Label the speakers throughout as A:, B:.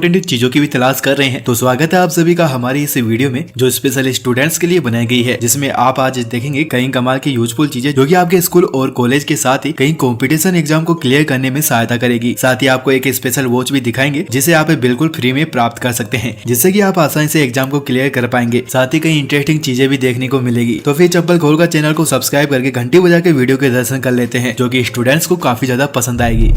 A: Important चीजों की भी तलाश कर रहे हैं तो स्वागत है आप सभी का हमारी इस वीडियो में जो स्पेशल स्टूडेंट्स के लिए बनाई गई है, जिसमें आप आज देखेंगे कई कमाल की यूजफुल चीजें जो कि आपके स्कूल और कॉलेज के साथ ही कई कंपटीशन एग्जाम को क्लियर करने में सहायता करेगी। साथ ही आपको एक स्पेशल वॉच भी दिखाएंगे जिसे आप बिल्कुल फ्री में प्राप्त कर सकते हैं, जिससे कि आप आसानी से एग्जाम को क्लियर कर पाएंगे। साथ ही कई इंटरेस्टिंग चीजें भी देखने को मिलेगी। तो फिर चप्पल खोलकर चैनल को सब्सक्राइब करके घंटी बजा के वीडियो के दर्शन कर लेते हैं, जो कि स्टूडेंट्स को काफी ज्यादा पसंद आएगी।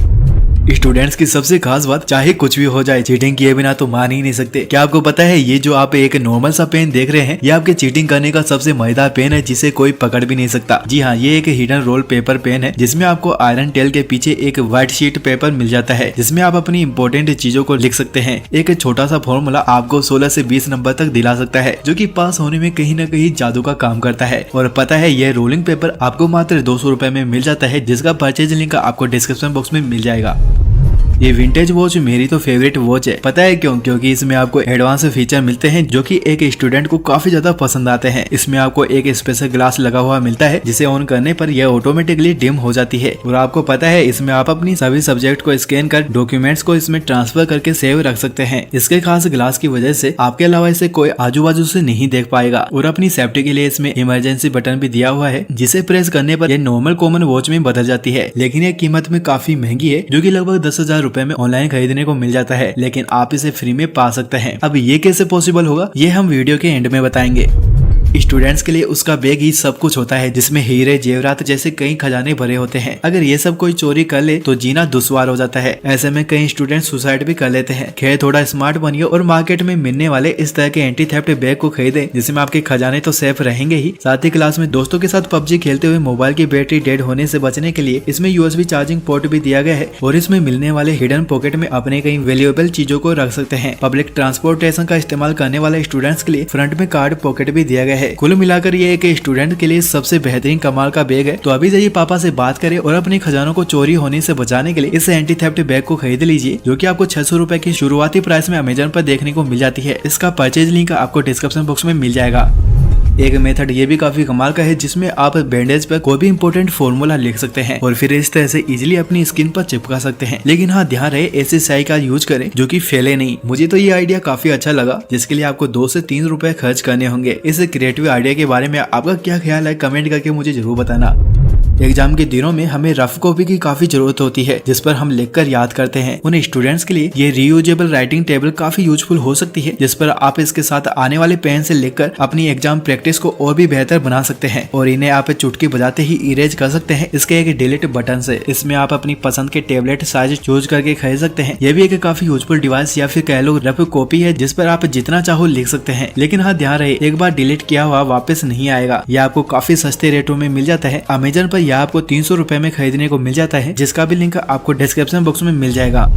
A: स्टूडेंट्स की सबसे खास बात, चाहे कुछ भी हो जाए, चीटिंग किए बिना तो मान ही नहीं सकते। क्या आपको पता है ये जो आप एक नॉर्मल सा पेन देख रहे हैं, ये आपके चीटिंग करने का सबसे मजेदार पेन है जिसे कोई पकड़ भी नहीं सकता। जी हाँ, ये एक हिडन रोल पेपर पेन है जिसमें आपको आयरन टेल के पीछे एक व्हाइट शीट पेपर मिल जाता है, जिसमें आप अपनी इंपॉर्टेंट चीजों को लिख सकते हैं। एक छोटा सा फॉर्मूला आपको 16 से 20 नंबर तक दिला सकता है, जो कि पास होने में कहीं न कहीं जादू का काम करता है। और पता है यह रोलिंग पेपर आपको मात्र 200 रुपए में मिल जाता है, जिसका परचेज लिंक आपको डिस्क्रिप्शन बॉक्स में मिल जाएगा। ये विंटेज वॉच मेरी तो फेवरेट वॉच है। पता है क्यों? क्योंकि इसमें आपको एडवांस फीचर मिलते हैं जो कि एक स्टूडेंट को काफी ज्यादा पसंद आते हैं। इसमें आपको एक स्पेशल ग्लास लगा हुआ मिलता है जिसे ऑन करने पर यह ऑटोमेटिकली डिम हो जाती है। और आपको पता है इसमें आप अपनी सभी सब्जेक्ट को स्कैन कर डॉक्यूमेंट्स को इसमें ट्रांसफर करके सेव रख सकते हैं। इसके खास ग्लास की वजह से आपके अलावा इसे कोई आजू बाजू से नहीं देख पाएगा। और अपनी सेफ्टी के लिए इसमें इमरजेंसी बटन भी दिया हुआ है, जिसे प्रेस करने पर यह नॉर्मल कॉमन वॉच में बदल जाती है। लेकिन यह कीमत में काफी महंगी है, जो कि लगभग 10,000 रुपए में ऑनलाइन खरीदने को मिल जाता है, लेकिन आप इसे फ्री में पा सकते हैं। अब ये कैसे पॉसिबल होगा, ये हम वीडियो के एंड में बताएंगे। स्टूडेंट्स के लिए उसका बैग ही सब कुछ होता है, जिसमें हीरे जेवरात जैसे कई खजाने भरे होते हैं। अगर ये सब कोई चोरी कर ले तो जीना दुश्वार हो जाता है। ऐसे में कई स्टूडेंट सुसाइड भी कर लेते हैं। खैर, थोड़ा स्मार्ट बनिए और मार्केट में मिलने वाले इस तरह के एंटी थेफ्ट बैग को खरीदें, जिसमें आपके खजाने तो सेफ रहेंगे ही, साथ ही क्लास में दोस्तों के साथ पबजी खेलते हुए मोबाइल की बैटरी डेड होने से बचने के लिए इसमें USB चार्जिंग पोर्ट भी दिया गया है। और इसमें मिलने वाले हिडन पॉकेट में अपने कई वैल्यूएबल चीजों को रख सकते हैं। पब्लिक ट्रांसपोर्टेशन का इस्तेमाल करने वाले स्टूडेंट्स के लिए फ्रंट में कार्ड पॉकेट भी दिया गया है। कुल मिलाकर ये एक स्टूडेंट के लिए सबसे बेहतरीन कमाल का बैग है। तो अभी जाइए पापा से बात करें और अपने खजानों को चोरी होने से बचाने के लिए इस एंटी थेफ्ट बैग को खरीद लीजिए, जो कि आपको 600 रुपए की शुरुआती प्राइस में अमेजन पर देखने को मिल जाती है। इसका परचेज लिंक आपको डिस्क्रिप्शन बॉक्स में मिल जाएगा। एक मेथड ये भी काफी कमाल का है, जिसमें आप बैंडेज पर कोई भी इंपॉर्टेंट फॉर्मूला लिख सकते हैं और फिर इस तरह से इजीली अपनी स्किन पर चिपका सकते हैं। लेकिन हाँ, ध्यान रहे ऐसे स्याही का यूज करें जो कि फैले नहीं। मुझे तो ये आइडिया काफी अच्छा लगा, जिसके लिए आपको 2 से 3 रुपए खर्च करने होंगे। इस क्रिएटिव आइडिया के बारे में आपका क्या ख्याल है, कमेंट करके मुझे जरूर बताना। एग्जाम के दिनों में हमें रफ कॉपी की काफी जरूरत होती है, जिस पर हम लिखकर याद करते हैं। उन स्टूडेंट्स के लिए ये रीयूजेबल राइटिंग टेबल काफी यूजफुल हो सकती है, जिस पर आप इसके साथ आने वाले पेन से लिखकर अपनी एग्जाम प्रैक्टिस को और भी बेहतर बना सकते हैं। और इन्हें आप चुटकी बजाते ही इरेज कर सकते हैं इसके एक डिलीट बटन से। इसमें आप अपनी पसंद के टेबलेट साइज चूज करके खरीद सकते हैं। यह भी एक काफी यूजफुल डिवाइस या फिर कह लो रफ कॉपी है, जिस पर आप जितना चाहो लिख सकते हैं। लेकिन हाँ, ध्यान रहे एक बार डिलीट किया हुआ वापस नहीं आएगा। यह आपको काफी सस्ते रेटों में मिल जाता है। अमेजन पर यह आपको 300 रुपए में खरीदने को मिल जाता है, जिसका भी लिंक आपको डिस्क्रिप्शन बॉक्स में मिल जाएगा।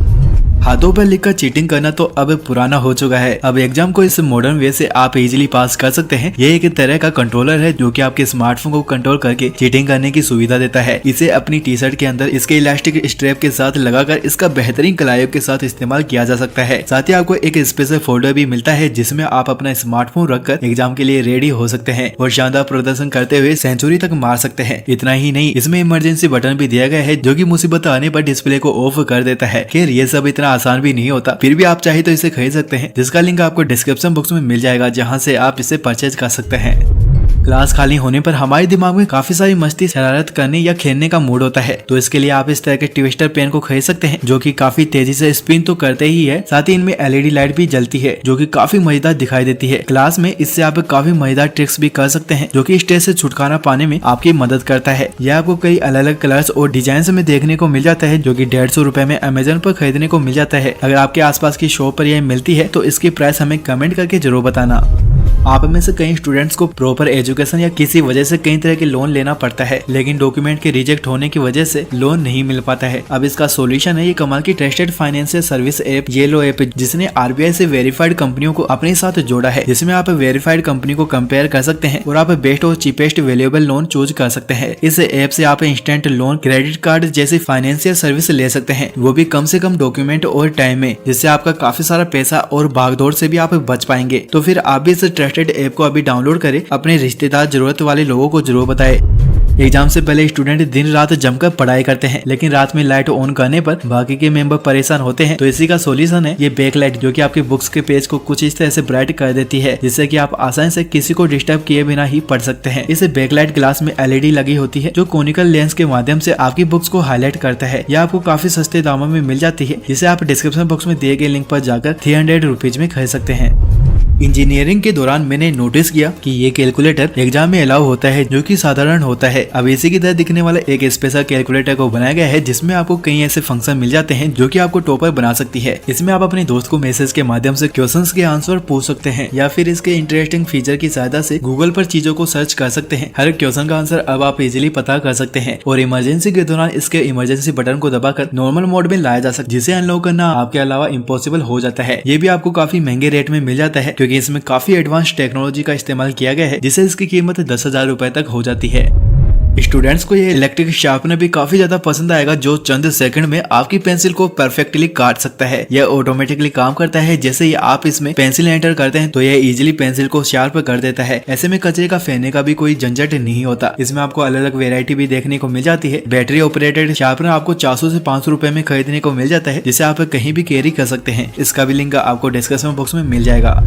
A: हाथों पर लिखकर चीटिंग करना तो अब पुराना हो चुका है। अब एग्जाम को इस मॉडर्न वे से आप इजीली पास कर सकते हैं। ये एक तरह का कंट्रोलर है जो कि आपके स्मार्टफोन को कंट्रोल करके चीटिंग करने की सुविधा देता है। इसे अपनी टी शर्ट के अंदर इसके इलास्टिक स्ट्रैप के साथ लगाकर इसका बेहतरीन कलाइयों के साथ इस्तेमाल किया जा सकता है। साथ ही आपको एक स्पेशल फोल्डर भी मिलता है, जिसमें आप अपना स्मार्टफोन रखकर एग्जाम के लिए रेडी हो सकते हैं और शानदार प्रदर्शन करते हुए सेंचुरी तक मार सकते हैं। इतना ही नहीं, इसमें इमरजेंसी बटन भी दिया गया है, जो कि मुसीबत आने पर डिस्प्ले को ऑफ कर देता है। खैर, ये सब इतना आसान भी नहीं होता, फिर भी आप चाहे तो इसे खरीद सकते हैं, जिसका लिंक आपको डिस्क्रिप्शन बॉक्स में मिल जाएगा, जहां से आप इसे परचेज कर सकते हैं। क्लास खाली होने पर हमारे दिमाग में काफी सारी मस्ती शरारत करने या खेलने का मूड होता है, तो इसके लिए आप इस तरह के ट्विस्टर पेन को खरीद सकते हैं, जो कि काफी तेजी से स्पिन तो करते ही है, साथ ही इनमें LED लाइट भी जलती है, जो कि काफी मजेदार दिखाई देती है। क्लास में इससे आप काफी मजेदार ट्रिक्स भी कर सकते हैं, जो कि स्ट्रेस से छुटकारा पाने में आपकी मदद करता है। यह आपको कई अलग अलग कलर्स और डिजाइन में देखने को मिल जाता है, जो कि 150 रुपए में अमेजन पर खरीदने को मिल जाता है। अगर आपके आसपास की शॉप पर यह मिलती है तो इसकी प्राइस हमें कमेंट करके जरूर बताना। आप में से कई स्टूडेंट्स को प्रॉपर एजुकेशन या किसी वजह से कई तरह के लोन लेना पड़ता है, लेकिन डॉक्यूमेंट के रिजेक्ट होने की वजह से लोन नहीं मिल पाता है। अब इसका सॉल्यूशन है ये कमाल की trusted financial service app yellow app, जिसने RBI से वेरीफाइड कंपनियों को अपने साथ जोड़ा है, जिसमें आप वेरीफाइड कंपनी को कंपेयर कर सकते हैं और आप बेस्ट और चीपेस्ट वेल्यूएबल लोन चूज कर सकते हैं। इस ऐप से आप इंस्टेंट लोन, क्रेडिट कार्ड जैसी फाइनेंशियल सर्विस ले सकते हैं, वो भी कम से कम डॉक्यूमेंट और टाइम में, जिससे आपका काफी सारा पैसा और भागदौड़ से भी आप बच पाएंगे। तो फिर आप भी इस ट्रस्टेड ऐप को अभी डाउनलोड करें, अपने रिश्तेदार, जरूरत वाले लोगों को जरूर बताएं। एग्जाम से पहले स्टूडेंट दिन रात जमकर पढ़ाई करते हैं, लेकिन रात में लाइट ऑन करने पर बाकी के मेंबर परेशान होते हैं। तो इसी का सॉल्यूशन है ये बैकलाइट, जो कि आपके बुक्स के पेज को कुछ इस तरह से ब्राइट कर देती है, जिससे कि आप आसानी से किसी को डिस्टर्ब किए बिना ही पढ़ सकते हैं। इस बैकलाइट ग्लास में LED लगी होती है, जो कोनिकल लेंस के माध्यम से आपकी बुक्स को हाईलाइट करता है। यह आपको काफी सस्ते दामों में मिल जाती है, जिसे आप डिस्क्रिप्शन बॉक्स में दिए गए लिंक पर जाकर 300 रुपीज में खरीद सकते हैं। इंजीनियरिंग के दौरान मैंने नोटिस किया कि ये कैलकुलेटर एग्जाम में अलाउ होता है, जो कि साधारण होता है। अब इसी की तरह दिखने वाला एक स्पेशल कैलकुलेटर को बनाया गया है, जिसमें आपको कई ऐसे फंक्शन मिल जाते हैं जो कि आपको टॉपर बना सकती है। इसमें आप अपने दोस्त को मैसेज के माध्यम से क्वेश्चंस के आंसर पूछ सकते हैं, या फिर इसके इंटरेस्टिंग फीचर की सहायता से गूगल पर चीजों को सर्च कर सकते हैं। हर क्वेश्चन का आंसर अब आप इजिली पता कर सकते हैं, और इमरजेंसी के दौरान इसके इमरजेंसी बटन को दबाकर नॉर्मल मोड में लाया जा सकता है, जिसे अनलॉक करना आपके अलावा इम्पॉसिबल हो जाता है। ये भी आपको काफी महंगे रेट में मिल जाता है, क्योंकि इसमें काफी एडवांस टेक्नोलॉजी का इस्तेमाल किया गया है, जिससे इसकी कीमत 10,000 रुपए तक हो जाती है। स्टूडेंट्स को ये इलेक्ट्रिक शार्पनर भी काफी ज्यादा पसंद आएगा, जो चंद सेकंड में आपकी पेंसिल को परफेक्टली काट सकता है। यह ऑटोमेटिकली काम करता है, जैसे ही आप इसमें पेंसिल एंटर करते हैं तो यह इजीली पेंसिल को शार्प कर देता है। ऐसे में कचरे का फेंकने का भी कोई झंझट नहीं होता। इसमें आपको अलग अलग वेरायटी भी देखने को मिल जाती है। बैटरी ऑपरेटेड शार्पनर आपको 400 से 500 रुपए में खरीदने को मिल जाता है, जिसे आप कहीं भी कैरी कर सकते हैं। इसका भी लिंक आपको डिस्क्रिप्शन बॉक्स में मिल जाएगा।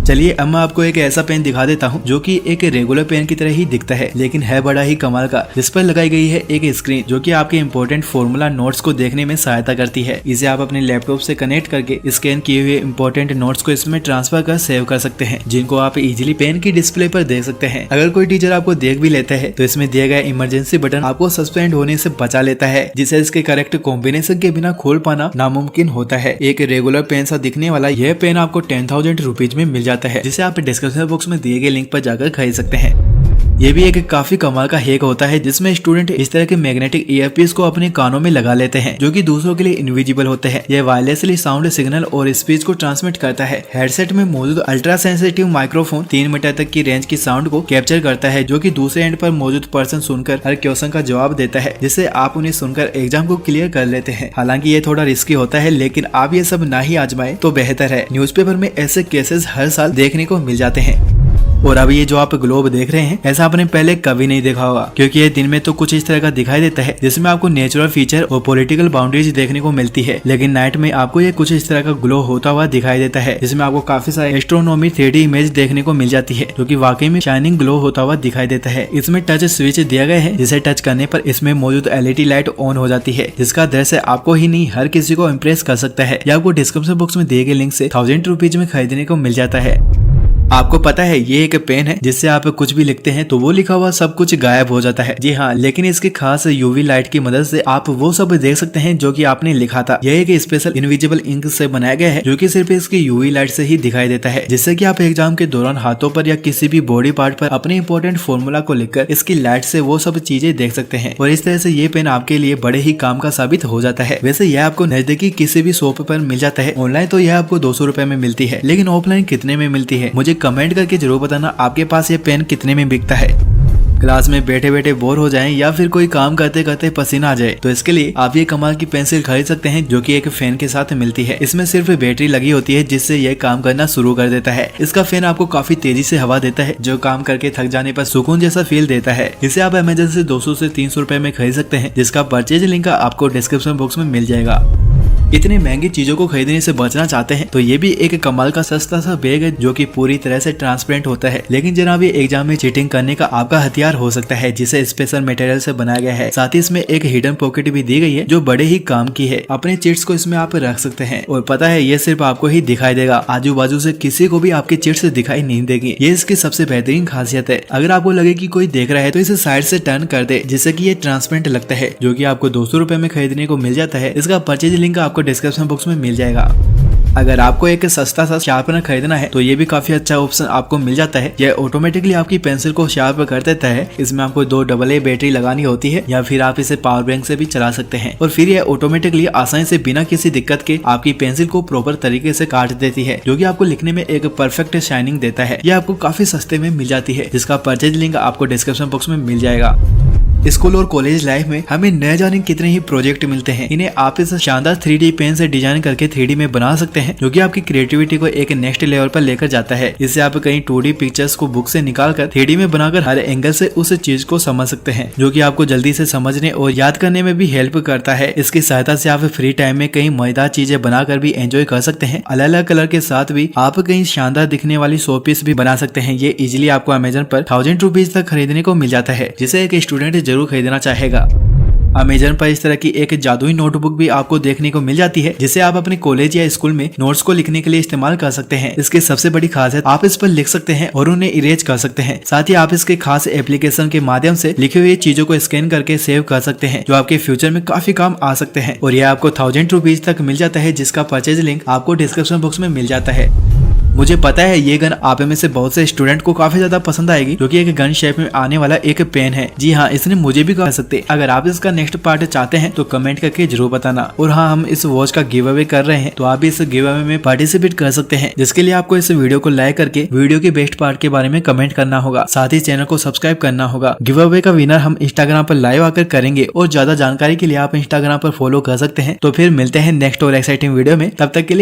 A: चलिए अब मैं आपको एक ऐसा पेन दिखा देता हूँ, जो कि एक रेगुलर पेन की तरह ही दिखता है, लेकिन है बड़ा ही कमाल का। जिस पर लगाई गई है एक स्क्रीन, जो कि आपके इंपॉर्टेंट फॉर्मूला नोट्स को देखने में सहायता करती है। इसे आप अपने लैपटॉप से कनेक्ट करके स्कैन किए हुए इंपॉर्टेंट नोट्स को इसमें ट्रांसफर कर सेव कर सकते हैं, जिनको आप इजीली पेन की डिस्प्ले पर देख सकते हैं। अगर कोई टीचर आपको देख भी लेता है तो इसमें दिया गया इमरजेंसी बटन आपको सस्पेंड होने से बचा लेता है, जिसे इसके करेक्ट कॉम्बिनेशन के बिना खोल पाना नामुमकिन होता है। एक रेगुलर पेन सा दिखने वाला यह पेन आपको 10,000 रुपीज में मिल जाता है, जिसे आप डिस्क्रिप्शन बॉक्स में दिए गए लिंक पर जाकर खरीद सकते हैं। ये भी एक काफी कमाल का हैक होता है, जिसमें स्टूडेंट इस तरह के मैग्नेटिक ईयरपीस को अपने कानों में लगा लेते हैं, जो कि दूसरों के लिए इनविजिबल होते हैं। यह वायरलेसली साउंड सिग्नल और स्पीच को ट्रांसमिट करता है। हेडसेट में मौजूद अल्ट्रा सेंसिटिव माइक्रोफोन 3 मीटर तक की रेंज की साउंड को कैप्चर करता है, जो कि दूसरे एंड पर मौजूद पर्सन सुनकर हर क्वेश्चन का जवाब देता है, जिससे आप उन्हें सुनकर एग्जाम को क्लियर कर लेते हैं। हालांकि ये थोड़ा रिस्की होता है, लेकिन आप ये सब ना ही आजमाएं तो बेहतर है। न्यूज़पेपर में ऐसे केसेस हर साल देखने को मिल जाते हैं। और अब ये जो आप ग्लोब देख रहे हैं, ऐसा आपने पहले कभी नहीं देखा होगा, क्योंकि ये दिन में तो कुछ इस तरह का दिखाई देता है, जिसमें आपको नेचुरल फीचर और पॉलिटिकल बाउंड्रीज देखने को मिलती है। लेकिन नाइट में आपको ये कुछ इस तरह का ग्लो होता हुआ दिखाई देता है, जिसमें आपको काफी सारे एस्ट्रोनॉमी 3D इमेज देखने को मिल जाती है, जो कि वाकई में शाइनिंग ग्लो होता हुआ दिखाई देता है। इसमें टच स्विच दिया गया है, जिसे टच करने पर इसमें मौजूद LED लाइट ऑन हो जाती है, जिसका दृश्य आपको ही नहीं हर किसी को इम्प्रेस कर सकता है। यह आपको डिस्क्रिप्शन बॉक्स में दिए गए लिंक से 1000 रुपीज में खरीदने को मिल जाता है। आपको पता है ये एक पेन है, जिससे आप कुछ भी लिखते हैं तो वो लिखा हुआ सब कुछ गायब हो जाता है। जी हाँ, लेकिन इसकी खास UV लाइट की मदद से आप वो सब देख सकते हैं जो कि आपने लिखा था। यह एक स्पेशल इनविजिबल इंक से बनाया गया है, जो कि सिर्फ इसकी UV लाइट से ही दिखाई देता है, जिससे कि आप एग्जाम के दौरान हाथों पर या किसी भी बॉडी पार्ट पर अपने इंपॉर्टेंट फॉर्मूला को लिखकर इसकी लाइट से वो सब चीजें देख सकते हैं। और इस तरह से ये पेन आपके लिए बड़े ही काम का साबित हो जाता है। वैसे यह आपको नजदीकी किसी भी शॉप पर मिल जाता है। ऑनलाइन तो यह आपको 200 रुपए में मिलती है, लेकिन ऑफलाइन कितने में मिलती है मुझे कमेंट करके जरूर बताना आपके पास ये पेन कितने में बिकता है। क्लास में बैठे बैठे बोर हो जाएं या फिर कोई काम करते करते पसीना आ जाए, तो इसके लिए आप ये कमाल की पेंसिल खरीद सकते हैं, जो कि एक फैन के साथ मिलती है। इसमें सिर्फ बैटरी लगी होती है, जिससे यह काम करना शुरू कर देता है। इसका फैन आपको काफी तेजी से हवा देता है, जो काम करके थक जाने पर सुकून जैसा फील देता है। इसे आप अमेज़न से 200 से 300 रुपए में खरीद सकते हैं, जिसका परचेज लिंक आपको डिस्क्रिप्शन बॉक्स में मिल जाएगा। इतनी महंगी चीजों को खरीदने से बचना चाहते हैं तो ये भी एक कमाल का सस्ता सा बैग है, जो कि पूरी तरह से ट्रांसपेरेंट होता है। लेकिन जनाब, ये एग्जाम में चीटिंग करने का आपका हथियार हो सकता है, जिसे स्पेशल मटेरियल से बनाया गया है। साथ ही इसमें एक हिडन पॉकेट भी दी गई है, जो बड़े ही काम की है। अपने चिट्स को इसमें आप रख सकते हैं, और पता है ये सिर्फ आपको ही दिखाई देगा, आजू बाजू से किसी को भी आपकी चिट्स दिखाई नहीं देगी। ये इसकी सबसे बेहतरीन खासियत है। अगर आपको लगे कि कोई देख रहा है तो इसे साइड से टर्न कर दे, जिससे कि ये ट्रांसपेरेंट लगता है, जो कि आपको 200 रुपए में खरीदने को मिल जाता है। इसका परचेज लिंक आपको डिस्क्रिप्शन बॉक्स में मिल जाएगा। अगर आपको एक सस्ता सा शार्पनर खरीदना है तो ये भी काफी अच्छा ऑप्शन आपको मिल जाता है। यह ऑटोमेटिकली आपकी पेंसिल को शार्प कर देता है। इसमें आपको 2 AA बैटरी लगानी होती है, या फिर आप इसे पावर बैंक से भी चला सकते हैं, और फिर यह ऑटोमेटिकली आसानी से बिना किसी दिक्कत के आपकी पेंसिल को प्रॉपर तरीके से काट देती है, जो कि आपको लिखने में एक परफेक्ट शाइनिंग देता है। यह आपको काफी सस्ते में मिल जाती है, जिसका परचेज लिंक आपको डिस्क्रिप्शन बॉक्स में मिल जाएगा। स्कूल और कॉलेज लाइफ में हमें न जाने कितने ही प्रोजेक्ट मिलते हैं। इन्हें आप इस शानदार 3D पेन से डिजाइन करके 3D में बना सकते हैं, जो कि आपकी क्रिएटिविटी को एक नेक्स्ट लेवल पर लेकर जाता है। इससे आप कहीं 2D पिक्चर्स को बुक से निकालकर 3D में बनाकर हर एंगल से उस चीज को समझ सकते हैं, जो कि आपको जल्दी से समझने और याद करने में भी हेल्प करता है। इसकी सहायता से आप फ्री टाइम में कई मजेदार चीजें बनाकर भी एंजॉय कर सकते हैं। अलग अलग कलर के साथ भी आप कहीं शानदार दिखने वाली शो पीस भी बना सकते हैं। ये इजिली आपको अमेजन पर 1000 रुपीज तक खरीदने को मिल जाता है, जिसे एक स्टूडेंट जरूर खरीदना चाहेगा। अमेजन पर इस तरह की एक जादुई नोटबुक भी आपको देखने को मिल जाती है, जिसे आप अपने कॉलेज या स्कूल में नोट्स को लिखने के लिए इस्तेमाल कर सकते हैं। इसकी सबसे बड़ी खासियत, आप इस पर लिख सकते हैं और उन्हें इरेज कर सकते हैं। साथ ही आप इसके खास एप्लीकेशन के माध्यम से लिखी हुई चीजों को स्कैन करके सेव कर सकते हैं, जो आपके फ्यूचर में काफी काम आ सकते हैं। और यह आपको 1000 रुपीज तक मिल जाता है, जिसका परचेज लिंक आपको डिस्क्रिप्शन बॉक्स में मिल जाता है। मुझे पता है ये गन आप में से बहुत से स्टूडेंट को काफी ज्यादा पसंद आएगी, जो कि एक गन शेप में आने वाला एक पेन है। जी हाँ, इसने मुझे भी कह सकते। अगर आप इसका नेक्स्ट पार्ट चाहते हैं तो कमेंट करके जरूर बताना। और हाँ, हम इस वॉच का गिव अवे कर रहे हैं, तो आप इस गिव अवे में पार्टिसिपेट कर सकते हैं, जिसके लिए आपको इस वीडियो को लाइक करके वीडियो के बेस्ट पार्ट के बारे में कमेंट करना होगा। साथ ही चैनल को सब्सक्राइब करना होगा। गिव अवे का विनर हम इंस्टाग्राम पर लाइव आकर करेंगे, और ज्यादा जानकारी के लिए आप इंस्टाग्राम पर फॉलो कर सकते हैं। तो फिर मिलते हैं नेक्स्ट और एक्साइटिंग वीडियो में। तब तक के लिए